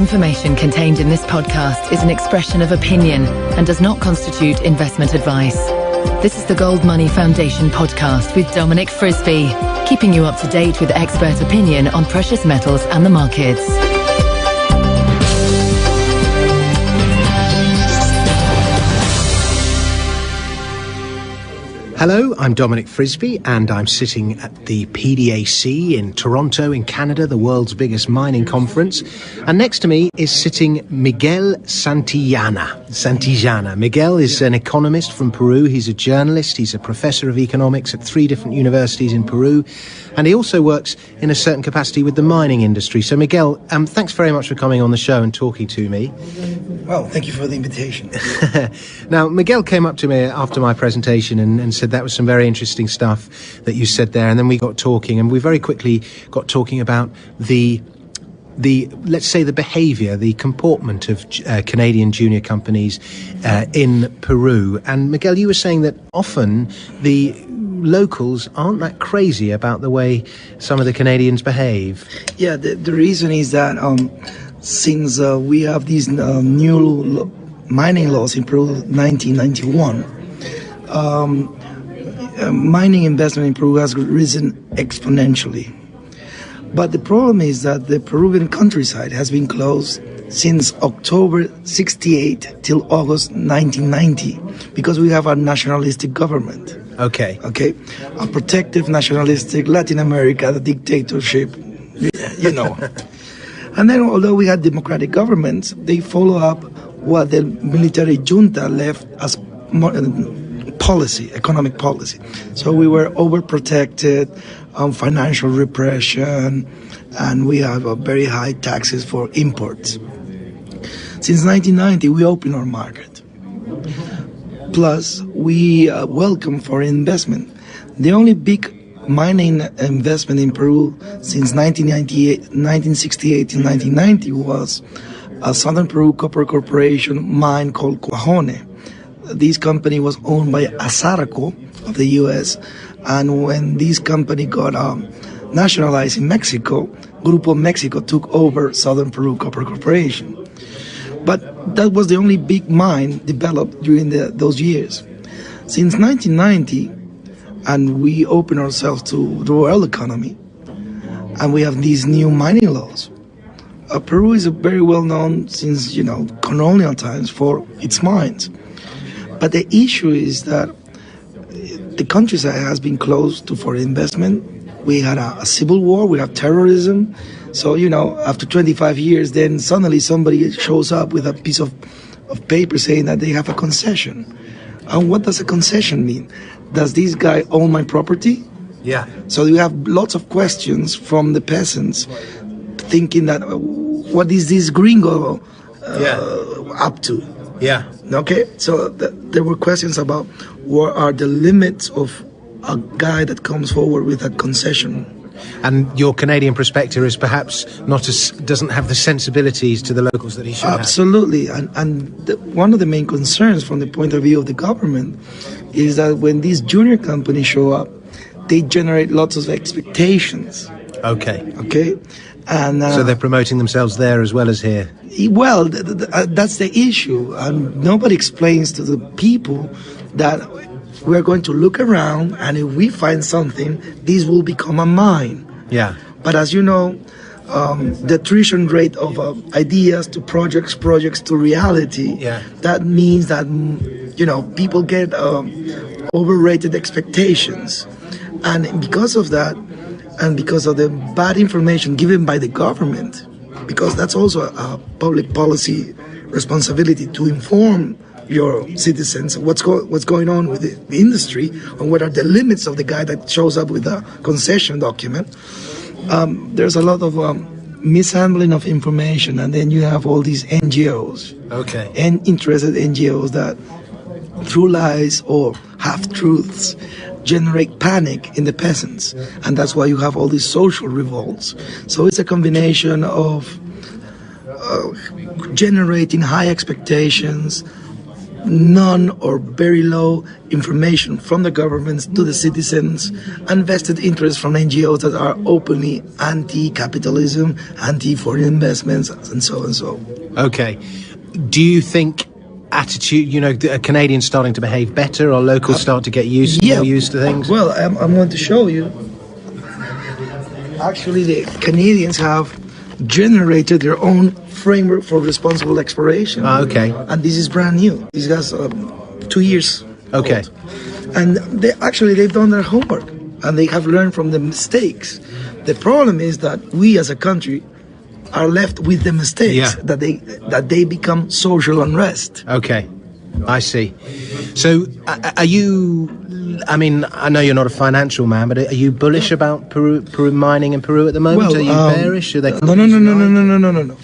information contained in this podcast is an expression of opinion and does not constitute investment advice. This is the Gold Money Foundation podcast with Dominic Frisby, keeping you up to date with expert opinion on precious metals and the markets. Hello, I'm Dominic Frisby, and I'm sitting at the PDAC in Toronto, in Canada, the world's biggest mining conference. And next to me is sitting Miguel Santillana. Miguel is an economist from Peru. He's a journalist. He's a professor of economics at 3 different universities in Peru. And he also works in a certain capacity with the mining industry. So, Miguel, thanks very much for coming on the show and talking to me. Well, thank you for the invitation. Now, Miguel came up to me after my presentation and said that was some very interesting stuff that you said there. And then we got talking, and we very quickly got talking about the let's say the behaviour, the comportment of Canadian junior companies in Peru. And Miguel, you were saying that often the locals aren't that crazy about the way some of the Canadians behave. Yeah, the reason is that since we have these new mining laws in Peru, 1991, mining investment in Peru has risen exponentially. But the problem is that the Peruvian countryside has been closed since October 68 till August 1990 because we have a nationalistic government. Okay. A protective, nationalistic, Latin America, the dictatorship, you know. And then although we had democratic governments, they follow up what the military junta left as policy, economic policy. So we were overprotected, financial repression, and we have very high taxes for imports. Since 1990, we opened our market. Plus, we welcome foreign investment. The only big mining investment in Peru since 1968 to 1990 was a Southern Peru Copper Corporation mine called Cuajone. This company was owned by Azaraco of the U.S., and when this company got nationalized in Mexico, Grupo Mexico took over Southern Peru Copper Corporation. But that was the only big mine developed during those years. Since 1990, and we open ourselves to the world economy, and we have these new mining laws. Peru is very well known since, colonial times for its mines. But the issue is that the countryside has been closed to foreign investment. We had a civil war, we have terrorism. So, after 25 years, then suddenly somebody shows up with a piece of paper saying that they have a concession. And what does a concession mean? Does this guy own my property? Yeah. So we have lots of questions from the peasants thinking that, what is this gringo up to? Yeah. Okay, so there were questions about what are the limits of a guy that comes forward with a concession. And your Canadian prospector is perhaps doesn't have the sensibilities to the locals that he should have. Absolutely, and one of the main concerns from the point of view of the government is that when these junior companies show up, they generate lots of expectations. Okay. And so they're promoting themselves there as well as here. Well, that's the issue, and nobody explains to the people that we're going to look around, and if we find something, this will become a mine. Yeah. But as you know, the attrition rate of ideas to projects to reality, that means that, people get overrated expectations. And because of that, and because of the bad information given by the government, because that's also a public policy responsibility to inform your citizens what's going on with the industry and what are the limits of the guy that shows up with a concession document. There's a lot of mishandling of information, and then you have all these NGOs and interested NGOs that through lies or half-truths generate panic in the peasants, and that's why you have all these social revolts. So it's a combination of generating high expectations, none or very low information from the governments to the citizens, and vested interests from NGOs that are openly anti-capitalism, anti-foreign investments, and so and so. Okay. Do you think attitude, Canadians starting to behave better, or locals start to get more used to things? Well, I'm going to show you. Actually, the Canadians have generated their own framework for responsible exploration. Okay. And this is brand new. This has 2 years. Okay. Old. And they've done their homework, and they have learned from the mistakes. The problem is that we as a country are left with the mistakes, that they become social unrest. Okay, I see. So are you, I know you're not a financial man, but are you bullish about Peru mining in Peru at the moment? Well, are you bearish? Are they No.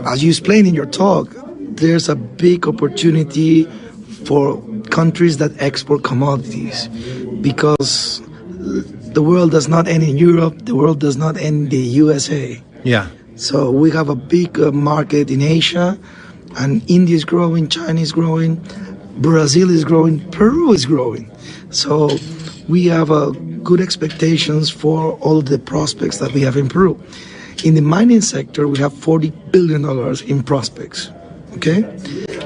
As you explained in your talk, there's a big opportunity for countries that export commodities, because the world does not end in Europe, the world does not end in the USA. Yeah. So we have a big market in Asia, and India is growing, China is growing, Brazil is growing, Peru is growing. So we have good expectations for all the prospects that we have in Peru. In the mining sector, we have $40 billion in prospects, okay?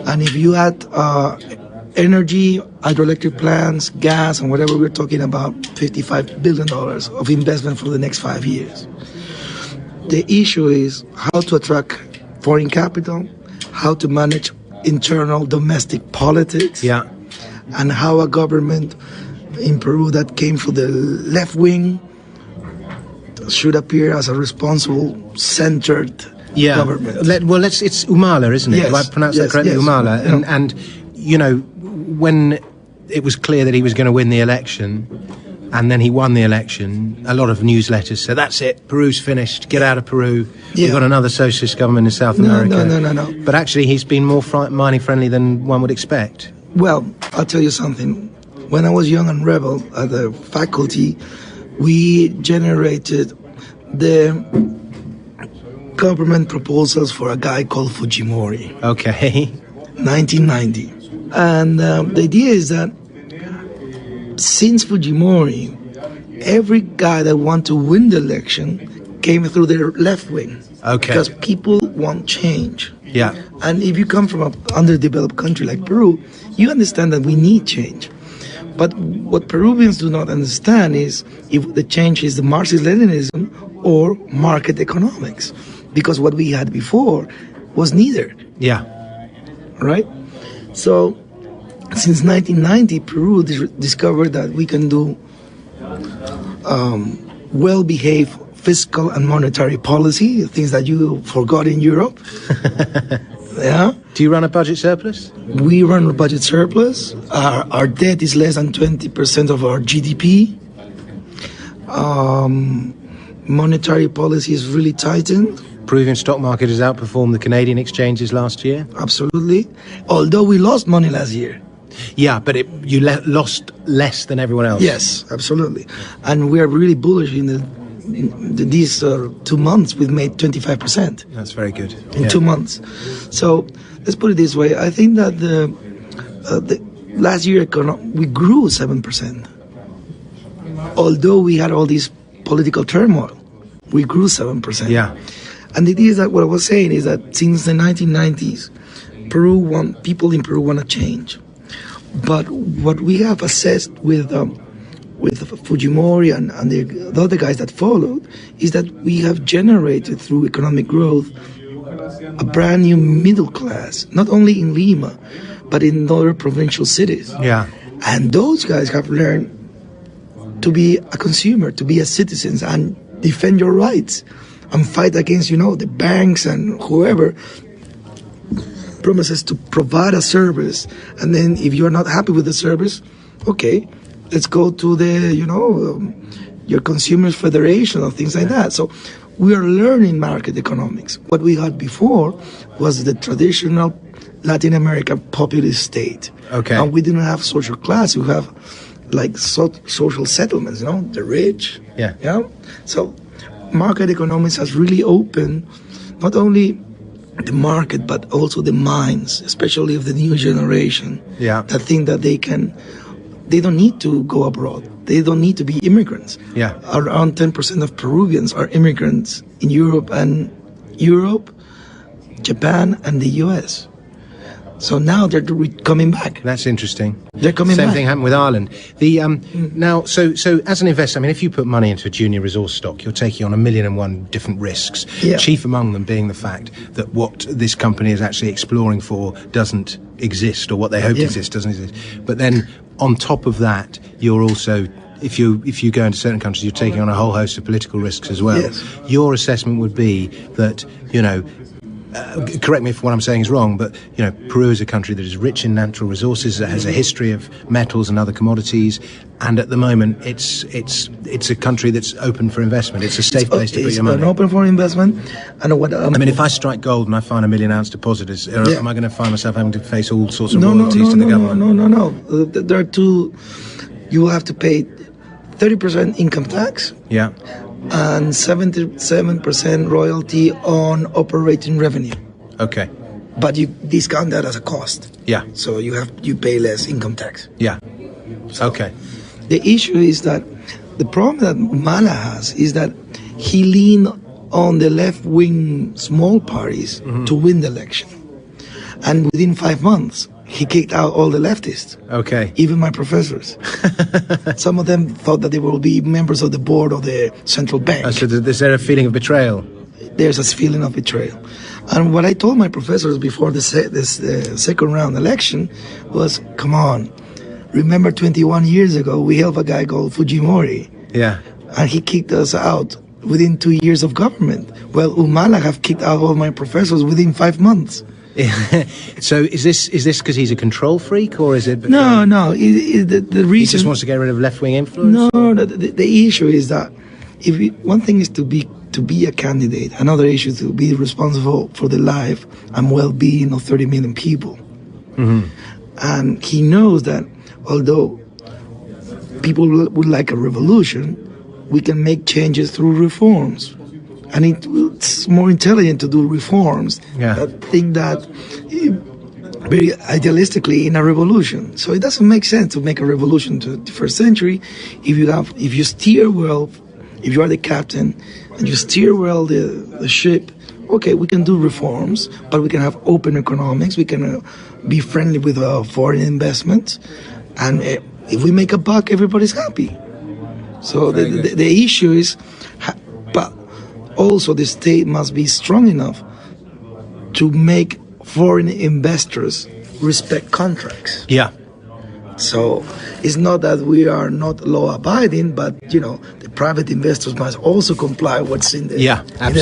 And if you add energy, hydroelectric plants, gas, and whatever, we're talking about $55 billion of investment for the next 5 years. The issue is how to attract foreign capital, how to manage internal domestic politics, and how a government in Peru that came from the left wing should appear as a responsible, centered government. It's Humala, isn't it? Yes. Do I pronounce that correctly? Yes. Humala. And when it was clear that he was going to win the election, and then he won the election, a lot of newsletters said, that's it, Peru's finished, get out of Peru. We've got another socialist government in South America. No. But actually, he's been more mining friendly than one would expect. Well, I'll tell you something. When I was young and rebel at the faculty, we generated the government proposals for a guy called Fujimori. Okay. 1990. And the idea is that since Fujimori, every guy that wanted to win the election came through their left wing. Okay. Because people want change. Yeah. And if you come from an underdeveloped country like Peru, you understand that we need change. But what Peruvians do not understand is if the change is the Marxist-Leninism or market economics. Because what we had before was neither. Yeah. Right? So, since 1990, Peru discovered that we can do well-behaved fiscal and monetary policy, things that you forgot in Europe. Yeah. Do you run a budget surplus? We run a budget surplus. Our debt is less than 20% of our GDP. Monetary policy is really tightened. Peruvian stock market has outperformed the Canadian exchanges last year. Absolutely. Although we lost money last year. Yeah, but you lost less than everyone else. Yes, absolutely. And we are really bullish in these 2 months. We've made 25%. That's very good. In 2 months. So let's put it this way. I think that the last year we grew 7%. Although we had all this political turmoil, we grew 7%. Yeah. And the idea is that what I was saying is that since the 1990s, people in Peru want to change. But what we have assessed with Fujimori and the other guys that followed is that we have generated through economic growth a brand new middle class, not only in Lima, but in other provincial cities. Yeah. And those guys have learned to be a consumer, to be a citizen, and defend your rights and fight against, the banks and whoever promises to provide a service. And then if you're not happy with the service, okay, let's go to the, your Consumers Federation or things like that. So we are learning market economics. What we had before was the traditional Latin American populist state. Okay. And we didn't have social class. We have like social settlements, the rich. Yeah. So market economics has really opened not only the market, but also the minds, especially of the new generation, that think that they don't need to go abroad. They don't need to be immigrants. Around 10% of Peruvians are immigrants in Europe, Japan, and the US. So now they're coming back. That's interesting. They're coming back. Same thing happened with Ireland. Now, so as an investor, I mean, if you put money into a junior resource stock, you're taking on 1,000,001 different risks. Chief among them being the fact that what this company is actually exploring for doesn't exist, or what they hope exists doesn't exist. But then on top of that, you're also, if you go into certain countries, you're taking on a whole host of political risks as well. Your assessment would be that, correct me if what I'm saying is wrong, but Peru is a country that is rich in natural resources, that has a history of metals and other commodities, and at the moment it's a country that's open for investment. It's a safe place to put your money. It's open for investment. And what I mean, if I strike gold and I find a 1,000,000-ounce deposit, am I going to find myself having to face all sorts of royalties to the government? No. There are two. You will have to pay 30% income tax. And 77% royalty on operating revenue. Okay. But you discount that as a cost. So you pay less income tax. So okay. The issue is that the problem that Humala has is that he leaned on the left-wing small parties to win the election. And within 5 months, he kicked out all the leftists. Okay. Even my professors. Some of them thought that they will be members of the board of the central bank. So is there a feeling of betrayal? There's a feeling of betrayal. And what I told my professors before this second round election was, come on, remember 21 years ago, we helped a guy called Fujimori. And he kicked us out within 2 years of government. Well, Humala have kicked out all my professors within 5 months. So is this because he's a control freak, or is it? No. The reason he just wants to get rid of left-wing influence. No. The issue is that one thing is to be a candidate. Another issue is to be responsible for the life and well-being of 30 million people. And he knows that although people would like a revolution, we can make changes through reforms. And it's more intelligent to do reforms that think that very idealistically in a revolution. So it doesn't make sense to make a revolution to the first century if you steer well, if you are the captain and you steer well the ship. Okay, we can do reforms, but we can have open economics. We can be friendly with foreign investments, and if we make a buck, everybody's happy. So the issue is, but also the state must be strong enough to make foreign investors respect contracts. So it's not that we are not law-abiding, but the private investors must also comply with what's in the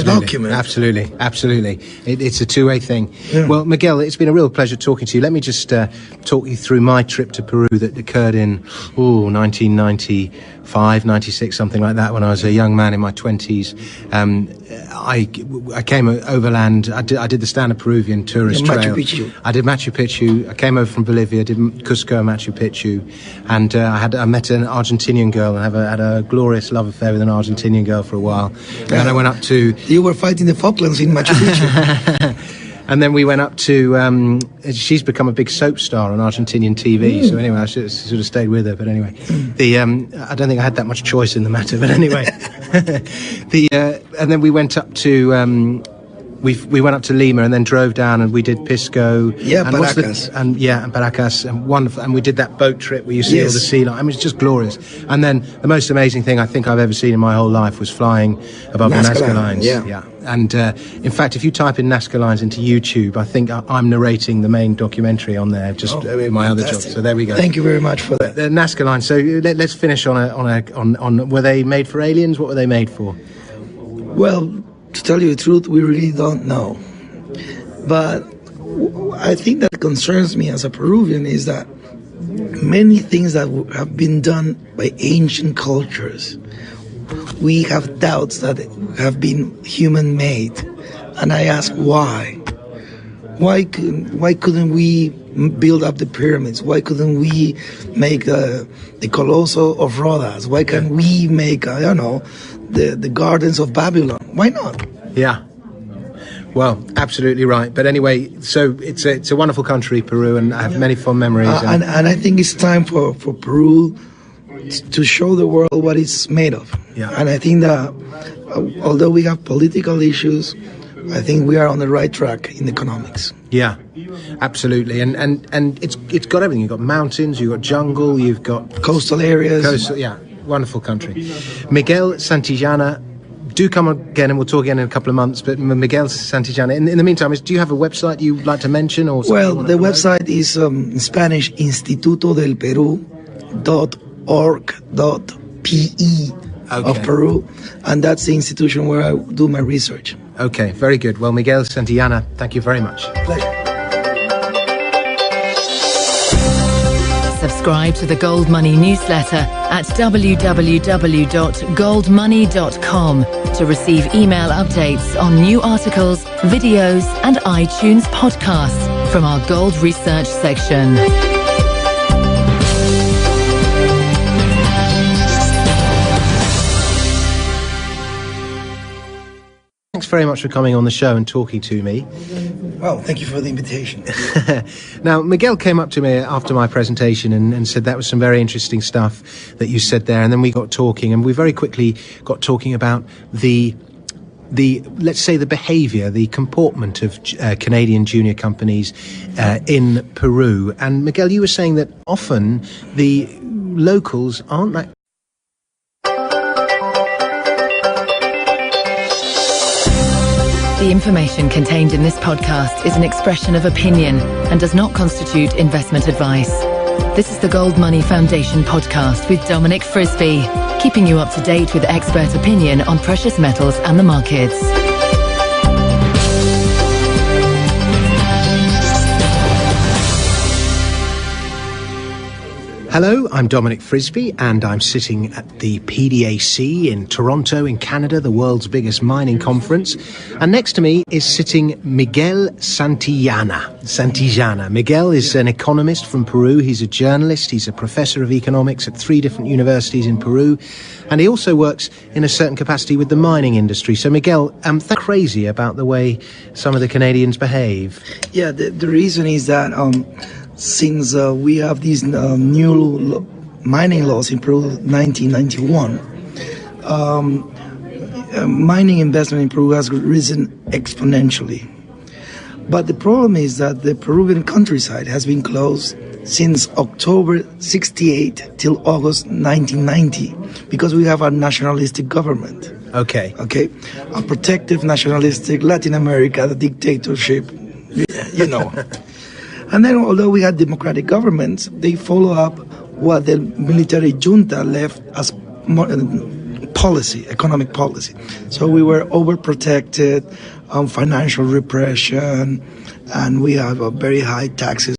document. Absolutely. It's a two-way thing. Well, Miguel, it's been a real pleasure talking to you. Let me just talk you through my trip to Peru that occurred in 1995, 96, something like that, when I was a young man in my 20s. I came overland. I did the standard Peruvian tourist trail. I did Machu Picchu. I came over from Bolivia, did Cusco, Machu Picchu, and I met an Argentinian girl and had a glorious love affair with an Argentinian girl for a while. And then I went up to... You were fighting the Falklands in Machu Picchu. And then we went up to... she's become a big soap star on Argentinian TV. So anyway, I sort of stayed with her. But anyway, I don't think I had that much choice in the matter. But anyway, and then we went up to... We went up to Lima and then drove down and we did Pisco. And Paracas. And Paracas, and wonderful. And we did that boat trip where you see all the sea life. I mean, it's just glorious. And then the most amazing thing I think I've ever seen in my whole life was flying above the Nazca Lines. And in fact, if you type in Nazca Lines into YouTube, I think I'm narrating the main documentary on there, just in my other job. So there we go. Thank you very much for that. The Nazca Lines. So let's finish on were they made for aliens? What were they made for? Well, to tell you the truth, we really don't know. But I think that concerns me as a Peruvian is that many things that have been done by ancient cultures, we have doubts that have been human-made. And I ask why? Why couldn't we build up the pyramids? Why couldn't we make the Colosso of Rhodes? Why can't we make, the gardens of Babylon? Why not? Well, absolutely right. But anyway, so it's a wonderful country, Peru, and I have many fond memories. And I think it's time for Peru to show the world what it's made of. Yeah. And I think that although we have political issues, I think we are on the right track in economics. Yeah, absolutely. And it's got everything. You've got mountains, you've got jungle, you've got Coastal areas. Yeah, wonderful country. Miguel Santillana, do come again, and we'll talk again in a couple of months. But Miguel Santillana, in the meantime, do you have a website you'd like to mention? Or well, the website is in Spanish, Instituto del Peru.org.pe of Peru, and that's the institution where I do my research. Okay, very good. Well, Miguel Santillana, thank you very much. Pleasure. Subscribe to the Gold Money newsletter at www.goldmoney.com to receive email updates on new articles, videos, and iTunes podcasts from our Gold Research section. Thanks very much for coming on the show and talking to me. Well, thank you for the invitation. Now, Miguel came up to me after my presentation and said that was some very interesting stuff that you said there. And then we got talking, and we very quickly got talking about the let's say the behaviour, the comportment of Canadian junior companies in Peru. And Miguel, you were saying that often the locals aren't that. The information contained in this podcast is an expression of opinion and does not constitute investment advice. This is the Gold Money Foundation podcast with Dominic Frisby, keeping you up to date with expert opinion on precious metals and the markets. Hello, I'm Dominic Frisby, and I'm sitting at the PDAC in Toronto, in Canada, the world's biggest mining conference. And next to me is sitting Miguel Santillana. Miguel is an economist from Peru. He's a journalist. He's a professor of economics at 3 different universities in Peru. And he also works in a certain capacity with the mining industry. So, Miguel, that's crazy about the way some of the Canadians behave. Yeah, the reason is that since we have these new mining laws in Peru, 1991, mining investment in Peru has risen exponentially. But the problem is that the Peruvian countryside has been closed since October 68 till August 1990 because we have a nationalistic government. Okay. A protective nationalistic Latin America, the dictatorship, you know. And then, although we had democratic governments, they follow up what the military junta left as policy, economic policy. So we were overprotected, financial repression, and we have very high taxes.